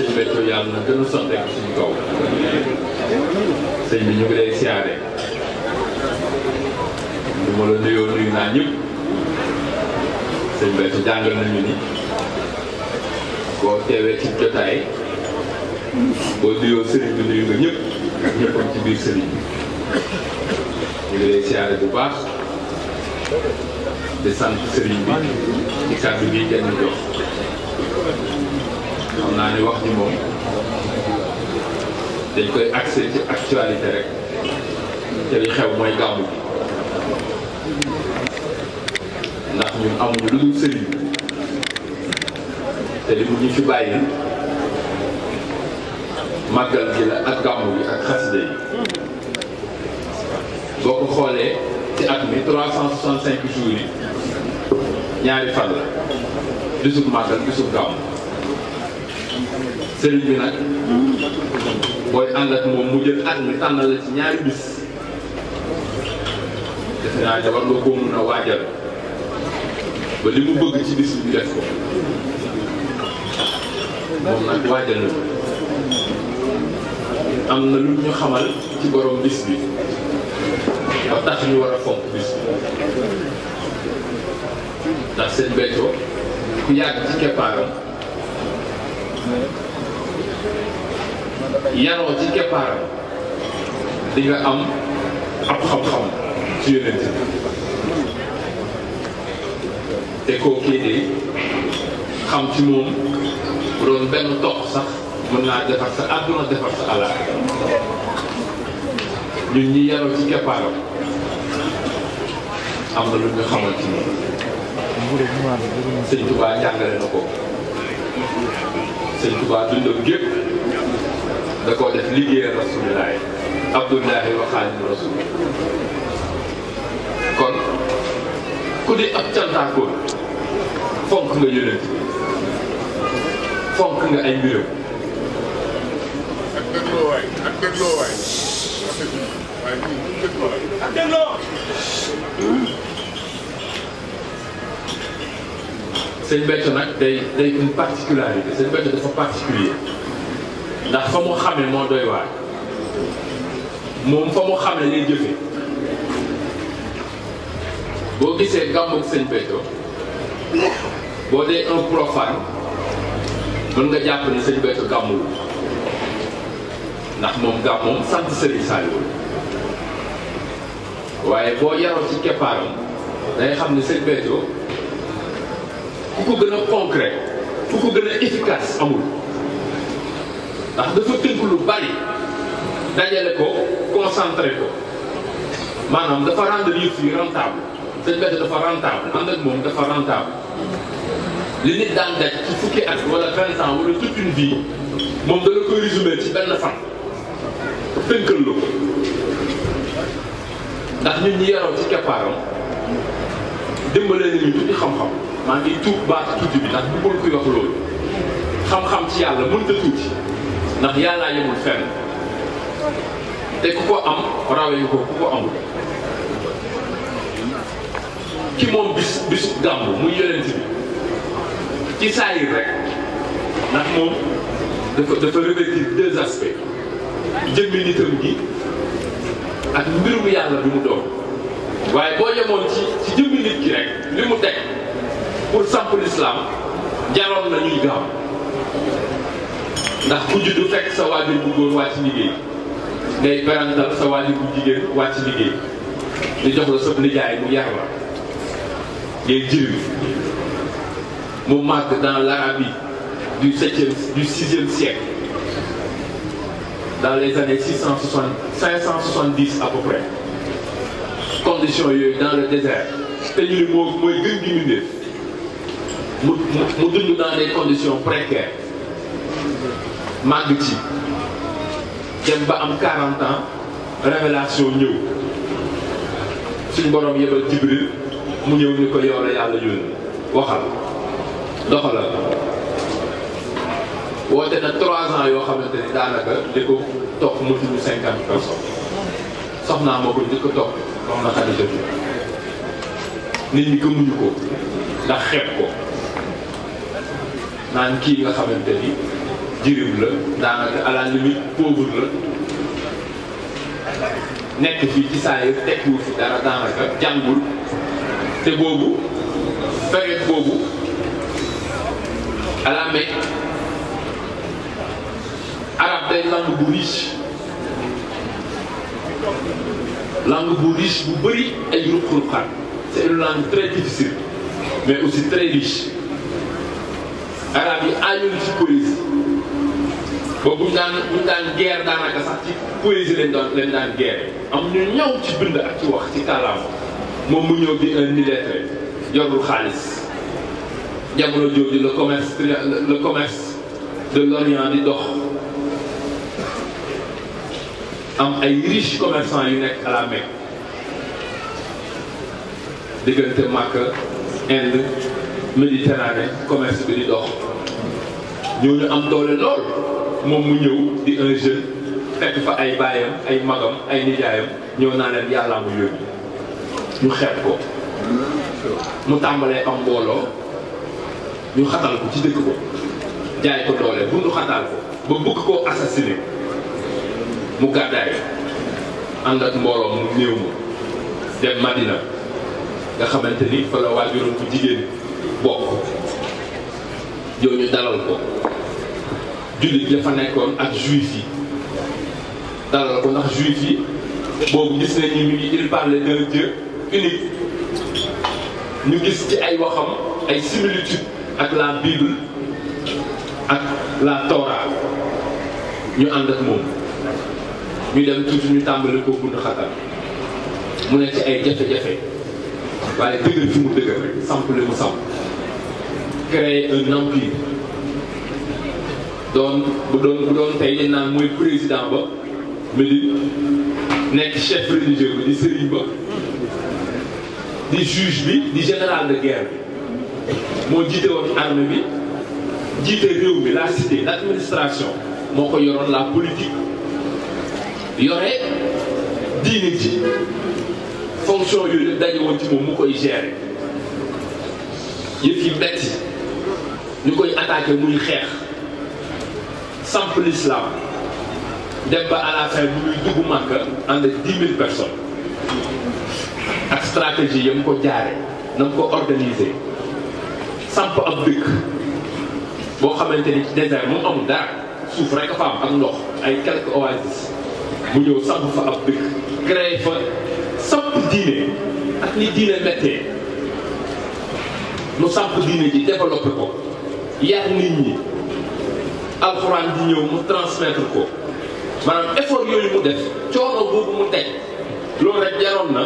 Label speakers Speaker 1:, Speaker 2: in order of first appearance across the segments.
Speaker 1: sëñ Béthio yàlla na gën a sotteeku suñu kaw sëñ bi ñu ngi lay siyaare du ma la nuyoo nuyu naa ñëpp sëñ Béthio jàngal nañu ni boo teewee ci jotaay boo nuyoo sëriñ bi nuyu nga ñëpp ñëppam ci biir sëriñ bi ñu ngi lay siyaare bu baax di sant sëriñ bi ci kàddu gi kenn jox xam naa ni wax ji moom dañ koy accès ci actualité rek te li xew mooy gàmmu gi ndax ñun amuñu lu dul sëriñ te li mu ñu fi bàyyi màggal gi la ak gàmmu gi ak xasida yi boo ko xoolee ci at mi 365 jours yi ñaari fan la bisub màggal bisub gàmmu sëriñ bi nag booy ànd ak moom mu jël at mi tànnal la ci ñaari bis defe naa ne war nga ko mun a waajal ba li mu bëgg ci bis bi def ko moom nag waajal na am na lu ñu xamal ci borom bis bi ba tax ñu war a fonk bis bi ndax sëñ Béthio ku yàgg ci keppaaram yaroo ci keppaaram di nga am ab xam-xam ci yonent bi te koo kii de xam ci moom bu doon benn toq sax mën naa defar sa àdduna defar sa àllaa ñun ñi yaroo ci keppaaram am na lu ñu xamal ci moom sëñ Touba jàngale na ko sëñ Touba dundam gépp da koo def liggéeyal rasulilaay abdullahi wa xaadimu rasul kon ku di ab cantaakoon fonk nga yonent fonk nga ay mbiram
Speaker 2: ak dégloo waay ak dégloo waay ak dégloo
Speaker 1: sëñ Béthio nag day une particularité sëñ Béthio dafa particulier ndax fa mu xamee moo doy waar moom fa mu xamee lay jëfe boo gisee gàmmug sëñ Béthio boo dee un profane mën nga jàpp ni sëñ Béthio gàmmul ndax moom gàmmoom sant Serigne Saliou waaye boo yaroo ci keppaaram day xam ni sëñ Béthio ku ko gën a concret ku ko gën a efficace amul ndax dafa tënk lu bari dajale ko concentré ko maanaam dafa rendre yëf yi rentable sëñ Béthio dafa rentable ànd ak moom dafa rentable li nit daan daj ci fukki at wala 20 ans wala toute une vie moom dana koy résumé ci benn fan tënkal la ko ndax nit ñi yaroo ci keppaaram dimbalee nañu tuuti xam-xam maa ngi tuub baatu tuuti bi ndax bëggul koy wax loolu xam-xam ci yàlla mënta tuuti ndax yàllaa yemul fenn te ku ko am rawee ko ku ko amul ki moom bisu gàmmu muy yonent bi ci saayir rek ndax moom dafa revêtir deux aspects jëmmi nitam gi ak mbirum yàlla bi mu doon waaye boo yemoon ci jëmmi nit ki rek li mu teg pour samp l'islam jaroon na ñuy gaaw ndax ku juddu fekk sa waajur bu góor wàcc liggéey ngay berantal sa waajur bu jigéen wàcc liggéey di jox la sa nijaay mu yar la ngay jëriñ mu màgg dans l'Arabie du 6e siècle dans les années 570 à peu près conditions yooyu dans le désert te ñu ni mooy gën gi mbindéef mu dund dans des conditions précaires màgg ci dem ba am 40 ans révélation ñëw suñ borom yebal Jibril mu ñëw ni ko yow la yàlla yónni waxal doxalal woote na 3 ans yoo xamante ni daanaka li ko topp mëtuñu 50 personnes soxnaa moo ko di ko topp wax na Xadija nit ñi gëmuñu ko ndax xeeb ko naan kii nga xamante ni jirim la daanaka à la limite pauvre la nekk fii ci saa yi tekkiwul fi dara daanaka jàngul te boobu période boobu à la Mecque arabe day langue bu riche bu bëri ay ruq-ruqaan c'est une langue très difficile mais aussi très riche arabe yi añul ci poésie boobu buñ daan guerre daanaka sax ci poésie lañ daan guerre am ñu ñëw ci bind ak ci wax ci kàllaama moom mu ñëw di un illettré yorul xaalis jamono jooju le commerce de l'Orient di dox am ay riches commerçants yu nekk à la Mecque diggante Makka Inde Méditerranée commerce bi di dox ñooñu am doole lool moom mu ñëw di un jeune fekk fa ay baayam ay magam ay nijaayam ñëw naa leen yàllaa mu yóbbu ñu xeeb ko mu tàmbalee am mbooloo ñu xatal ko ci dëkk ko jaay ko doole bundu xatal ko ba bëgg koo assassiner mu gàddaay ànd ak mbooloo mu néew ma dem Madina nga xamante ni fa la waajuroon bu jigéen bokk yow ñu dalal ko jullit ya fa nekkoon ak juif yi dalal ko ndax juif yi boobu gis nañu mi ngi il parlait d'un Dieu unique ñu gis ci ay waxam ay similitudes ak la Bible ak la Torah ñu ànd ak moom ñu dem tuuti ñu tàmbali ko bund xatal mu nekk ci ay jafe-jafe waaye dëgër fi mu dëgër rek samp li mu samp créer un empire bu doon tey dañ naan mooy président ba Médine nekk chef religieux bi di sëriñ ba di juge bi di général de guerre bi moo jiite woon armée bi jiite réew mi la cité l'administration moo ko yoroon la politique yore diine ji fonction yooyu daje woon ci moom mu koy gérer yëf yi metti ñu koy attaqué muy xeex samp l'islam dem ba à la fin bu muy dugg Makka ànd ak 10 000 personnes ak stratégie yam ko jaare na mu ko organiser samp ab dëkk boo xamante ni ci désert moom amul dara suuf rek a fa am ak ndox ay quelques oasis mu ñëw samp fa ab dëkk créé fa samp diine ak ni diine méttee mu samp diine ji développé ko yar nit ñi alxuraan di ñëw mu transmettre ko maanaam effort yooyu mu def coono boobu mu teg loolu rek jaroon na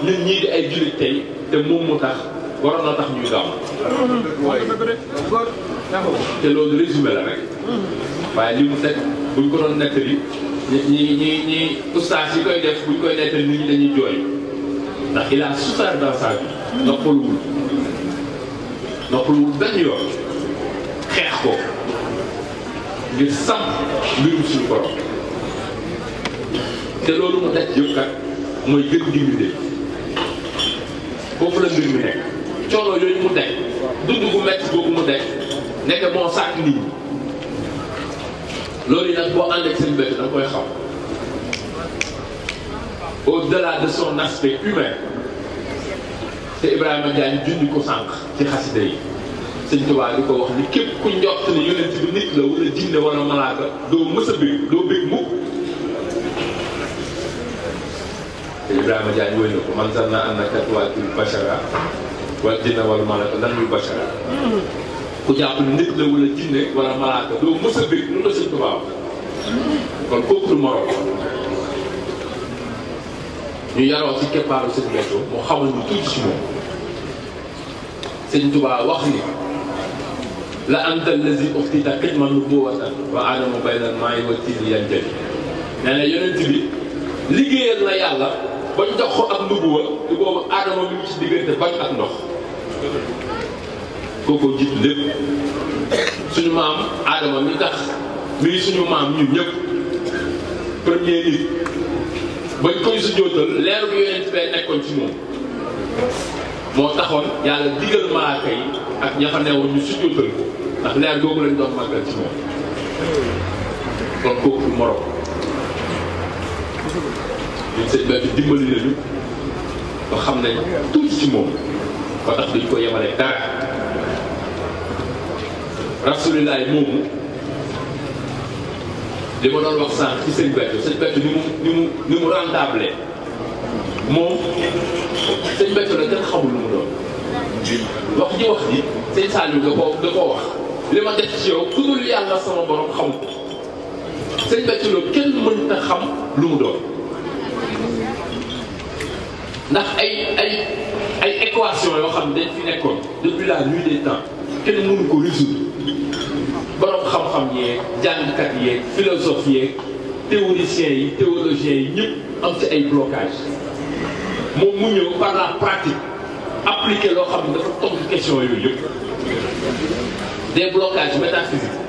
Speaker 1: nit ñii di ay jullit tey te moom mu tax waroon na tax ñuy gaaw te loolu résumé la rek waaye li mu teg buñ ko doon nettali ñi ustaas yi koy def buñ koy nettali nit ñi dañuy jooy ndax il a souffert dans sa vie noppaluwul benn yoon xeex ko ngir samp mbirum suñu borom te loolu mu daj yëpp kat mooy gën gi mu dee foofu la mbir mi nekk coono yooyu mu daj dund gu metti boobu mu daj nekk moo sàkk nit ñi loolu yi nag boo ànd ak seen bët da nga koy xam au-delà de son aspect humain te Ibrahima Diagne junj ko sànq ci xasida yi Sëñ Tuubaa di ko wax ni képp ku njort ni yonent bi nit la wala jinne wala malaaka doo mës a bég doo bég mukk te Ibrahima Diagne wéy na ko man zanna annaka tuwaatil bashara wala jinne wala malaaka lan muy bashara ku jàpp ni nit la wala jinne wala malaaka doo mës a bég lu la Sëñ Tuubaa wax kon kooku lu moroom ñu yaroo ci keppaaru Sëñ Béthio moo xamal ñu tuuti ci moom Sëñ Tuubaa wax ni la anta allazi uxtita xidma nubuwatan wa adama baynal maa'i wa tiini yanjali nee na yonent bi liggéeyal na yàlla bañ jox ko ak nubuwa te boobu aadama mi ngi ci diggante bañ ak ndox kooku jiitu lépp suñu maam aadama mi tax mi suñu maam ñun ñëpp premier nit bañ koy sujjóotal leeru bi yonent bee nekkoon ci moom moo taxoon yàlla digal malaaka yi ak ña fa newoon ñu sujjóotal ko ndax leer googu lañ doon màggal ci moom kon kooku du morom ñun sëñ Béthio dimbali nañu ba xam nañ tuuti ci moom ba tax duñ ko yemale dara rasulilaay moomu li ma doon wax sànq ci sëñ Béthio ni mu rentable moom sëñ Béthio la kenn xamul lu mu doon wax ji sëñ Saliou da koo wax li ma def ci yow ku dul yàlla sama borom xam ko sëñ Béthio la kenn mënta xam lu mu doon ndax ay équation yoo xam ne dañ fi nekkoon depuis la nuit des temps kenn mënu ko résoudre borom xam-xam yeeg jàngkat yeeg philosophe yeeg théoriciens yi théologiens yi ñëpp am ci ay blocage moom mu ñëw par la pratique appliquer loo xam ne dafa tontu question yooyu yëpp des blocages métaphysiques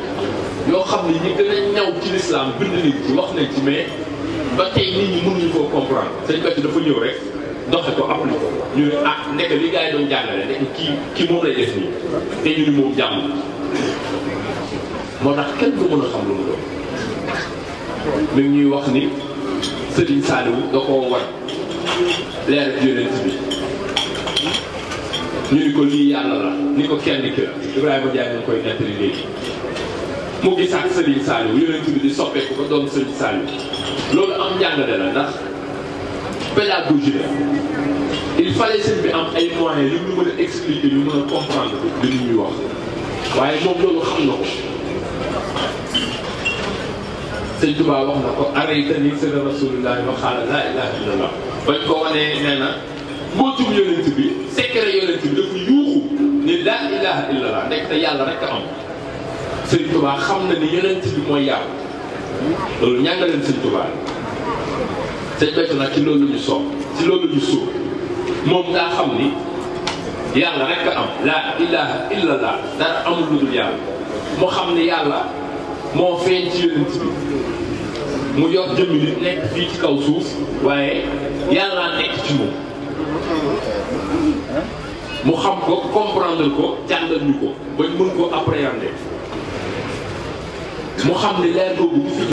Speaker 1: yoo xam ne ñi gën a ñaw ci l'islam bind nañ ci wax nañ ci mais ba tey nit ñi mënuñu koo comprendre sëñ Béthio dafa ñëw rek doxe ko appliqué ko ñu ne ah nekk li gars yi doon jàngale nekk kii moom lay def nii te ñu ni moom jàmm moo tax kenn du mën a xam lu mu doon mi ngi ñuy wax ni Serigne Saliou da koo war leer yonent bi ñu ni ko lii yàlla la ni ko kenn kër Ibrahima Diagne nga koy nettali léegi mu gisaat Serigne Saliou yonent bi di soppeeku ba doon Serigne Saliou loolu am njàngale la ndax pédagogie la il fallait sëñ bi am ay moyens yu ñu mën a expliquer ñu mën a comprendre li ñuy wax waaye moom loolu xam na ko sëñ Tuubaa wax na ko araytani sirra rasulillahi wa qaala laa ilaha illallah bañ ko wanee nee na mbootum yonent bi secret yonent bi dafa yuuxu ni laa ilaha illallah nekk te yàlla rek a am sëñ Tuubaa xam na ni yonent bi mooy yàlla loolu ñàngaleen sëñ Tuubaa sëñ Béthio nag ci loolu ñu soob ci loolu ñu suuf moom daa xam ni yàlla rek a am laa ilaha illallah dara amul lu dul yàlla moo xam ni yàlla moo feeñ ci yonent bi mu yor jëmmi nit nekk fii ci kaw suuf waaye yàlla nekk ci moom mu xam ko comprendre ko jàngal ñu ko ba ñu mën ko appréhender mu xam ni leer boobu du fi